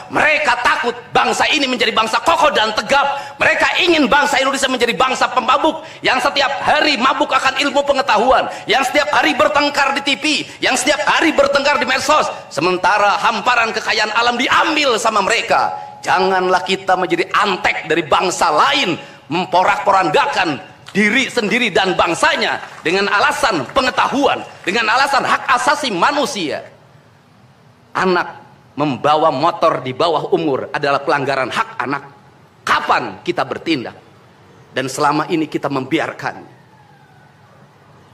mereka takut bangsa ini menjadi bangsa kokoh dan tegap. Mereka ingin bangsa Indonesia menjadi bangsa pemabuk yang setiap hari mabuk akan ilmu pengetahuan, yang setiap hari bertengkar di TV, yang setiap hari bertengkar di medsos, sementara hamparan kekayaan alam diambil sama mereka. Janganlah kita menjadi antek dari bangsa lain, memporak-porandakan diri sendiri dan bangsanya dengan alasan pengetahuan, dengan alasan hak asasi manusia. Anak membawa motor di bawah umur adalah pelanggaran hak anak. Kapan kita bertindak? Dan selama ini kita membiarkan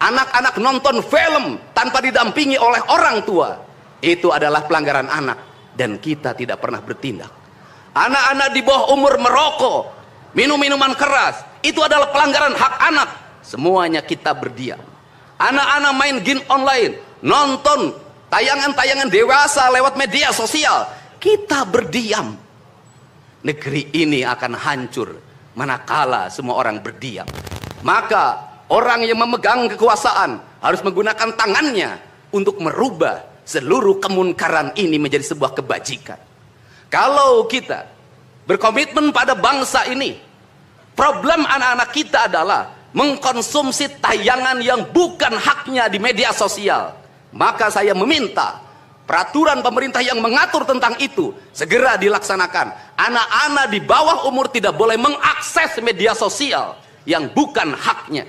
anak-anak nonton film tanpa didampingi oleh orang tua. Itu adalah pelanggaran anak, dan kita tidak pernah bertindak. Anak-anak di bawah umur merokok, minum minuman keras, itu adalah pelanggaran hak anak. Semuanya kita berdiam. Anak-anak main game online, nonton tayangan-tayangan dewasa lewat media sosial, kita berdiam. Negeri ini akan hancur manakala semua orang berdiam. Maka orang yang memegang kekuasaan harus menggunakan tangannya untuk merubah seluruh kemunkaran ini menjadi sebuah kebajikan. Kalau kita berkomitmen pada bangsa ini, problem anak-anak kita adalah mengkonsumsi tayangan yang bukan haknya di media sosial. Maka saya meminta peraturan pemerintah yang mengatur tentang itu segera dilaksanakan. Anak-anak di bawah umur tidak boleh mengakses media sosial yang bukan haknya.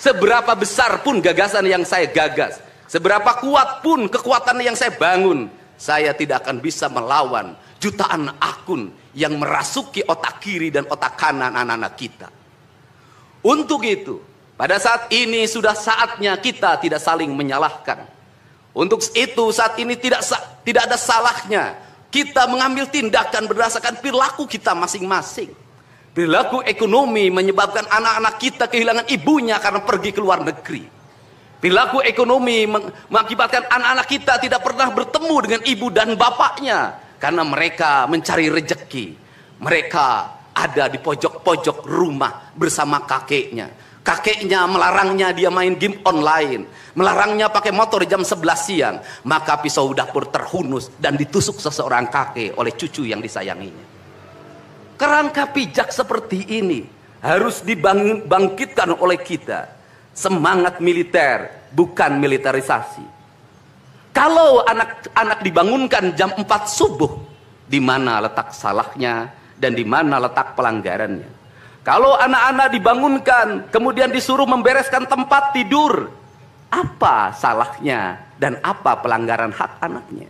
Seberapa besar pun gagasan yang saya gagas, seberapa kuat pun kekuatan yang saya bangun, saya tidak akan bisa melawan jutaan akun yang merasuki otak kiri dan otak kanan anak-anak kita. Untuk itu, pada saat ini sudah saatnya kita tidak saling menyalahkan. Untuk itu saat ini tidak ada salahnya kita mengambil tindakan berdasarkan perilaku kita masing-masing. Perilaku ekonomi menyebabkan anak-anak kita kehilangan ibunya karena pergi ke luar negeri. Perilaku ekonomi mengakibatkan anak-anak kita tidak pernah bertemu dengan ibu dan bapaknya karena mereka mencari rejeki. Mereka ada di pojok-pojok rumah bersama kakeknya. Kakeknya melarangnya dia main game online, melarangnya pakai motor jam 11 siang. Maka pisau dapur terhunus dan ditusuk seseorang kakek oleh cucu yang disayanginya. Kerangka pijak seperti ini harus dibangkitkan oleh kita. Semangat militer, bukan militerisasi. Kalau anak-anak dibangunkan jam 4 subuh, di mana letak salahnya dan di mana letak pelanggarannya? Kalau anak-anak dibangunkan kemudian disuruh membereskan tempat tidur, apa salahnya dan apa pelanggaran hak anaknya?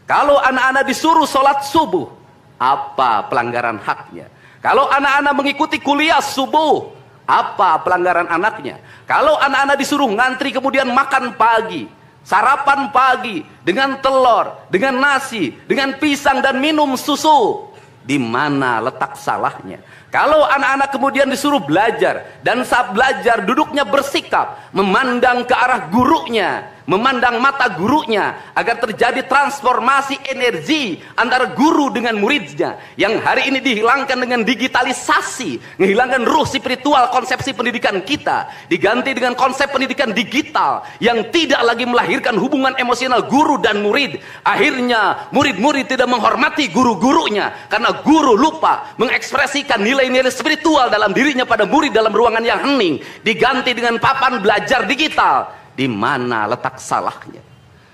Kalau anak-anak disuruh sholat subuh, apa pelanggaran haknya? Kalau anak-anak mengikuti kuliah subuh, apa pelanggaran anaknya? Kalau anak-anak disuruh ngantri kemudian makan pagi, sarapan pagi dengan telur, dengan nasi, dengan pisang dan minum susu, di mana letak salahnya? Kalau anak-anak kemudian disuruh belajar dan saat belajar duduknya bersikap memandang ke arah gurunya, memandang mata gurunya agar terjadi transformasi energi antara guru dengan muridnya yang hari ini dihilangkan dengan digitalisasi, menghilangkan ruh spiritual konsepsi pendidikan kita, diganti dengan konsep pendidikan digital yang tidak lagi melahirkan hubungan emosional guru dan murid. Akhirnya murid-murid tidak menghormati guru-gurunya karena guru lupa mengekspresikan nilai-nilai spiritual dalam dirinya pada murid dalam ruangan yang hening, diganti dengan papan belajar digital. Di mana letak salahnya?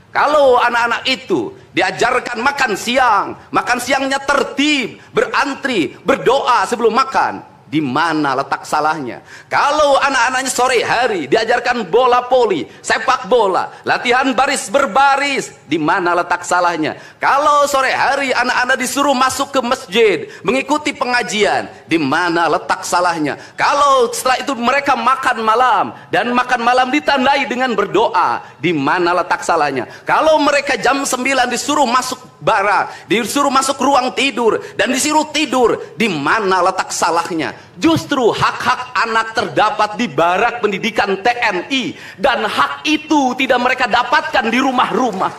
Kalau anak-anak itu diajarkan makan siangnya tertib, berantri, berdoa sebelum makan, di mana letak salahnya? Kalau anak-anaknya sore hari diajarkan bola voli, sepak bola, latihan baris berbaris, di mana letak salahnya? Kalau sore hari anak-anak disuruh masuk ke masjid, mengikuti pengajian, di mana letak salahnya? Kalau setelah itu mereka makan malam dan makan malam ditandai dengan berdoa, di mana letak salahnya? Kalau mereka jam 9 disuruh masuk barak, disuruh masuk ruang tidur dan disuruh tidur, di mana letak salahnya? Justru hak-hak anak terdapat di barak pendidikan TNI, dan hak itu tidak mereka dapatkan di rumah-rumah.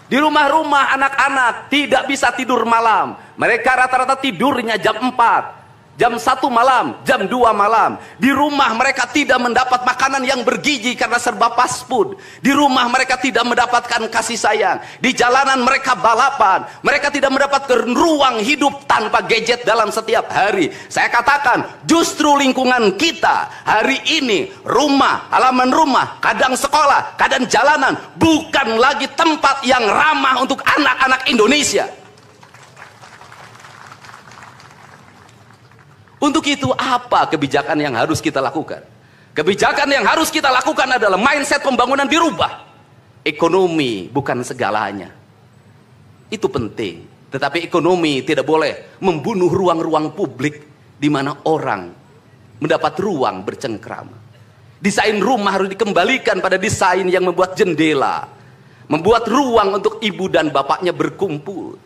Di rumah-rumah anak-anak tidak bisa tidur malam. Mereka rata-rata tidurnya jam 4. jam 1 malam, jam 2 malam. Di rumah mereka tidak mendapat makanan yang bergizi karena serba fast food. Di rumah mereka tidak mendapatkan kasih sayang. Di jalanan mereka balapan. Mereka tidak mendapatkan ruang hidup tanpa gadget dalam setiap hari. Saya katakan, justru lingkungan kita hari ini, rumah, halaman rumah, kadang sekolah, kadang jalanan, bukan lagi tempat yang ramah untuk anak-anak Indonesia. Untuk itu apa kebijakan yang harus kita lakukan? Kebijakan yang harus kita lakukan adalah mindset pembangunan dirubah. Ekonomi bukan segalanya. Itu penting. Tetapi ekonomi tidak boleh membunuh ruang-ruang publik di mana orang mendapat ruang bercengkrama. Desain rumah harus dikembalikan pada desain yang membuat jendela, membuat ruang untuk ibu dan bapaknya berkumpul.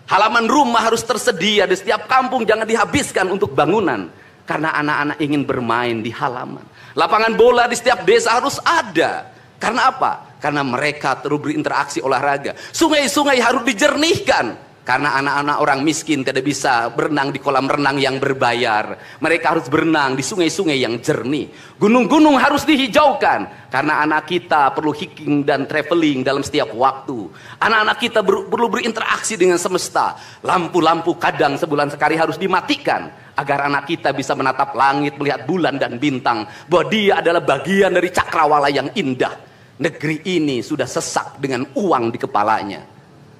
Halaman rumah harus tersedia di setiap kampung, jangan dihabiskan untuk bangunan. Karena anak-anak ingin bermain di halaman. Lapangan bola di setiap desa harus ada. Karena apa? Karena mereka terus berinteraksi olahraga. Sungai-sungai harus dijernihkan. Karena anak-anak orang miskin tidak bisa berenang di kolam renang yang berbayar. Mereka harus berenang di sungai-sungai yang jernih. Gunung-gunung harus dihijaukan. Karena anak kita perlu hiking dan traveling dalam setiap waktu. Anak-anak kita perlu berinteraksi dengan semesta. Lampu-lampu kadang sebulan sekali harus dimatikan. Agar anak kita bisa menatap langit, melihat bulan dan bintang. Bahwa dia adalah bagian dari cakrawala yang indah. Negeri ini sudah sesak dengan uang di kepalanya.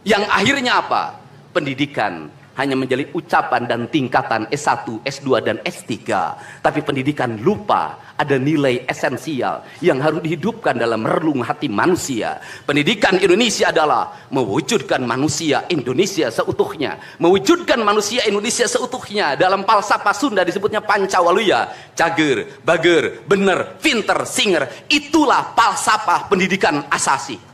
Yang akhirnya apa? Pendidikan hanya menjadi ucapan dan tingkatan S1, S2 dan S3. Tapi pendidikan lupa ada nilai esensial yang harus dihidupkan dalam relung hati manusia. Pendidikan Indonesia adalah mewujudkan manusia Indonesia seutuhnya. Mewujudkan manusia Indonesia seutuhnya. Dalam falsafah Sunda disebutnya Pancawaluya. Cager, bager, bener, pinter, singer. Itulah falsafah pendidikan asasi.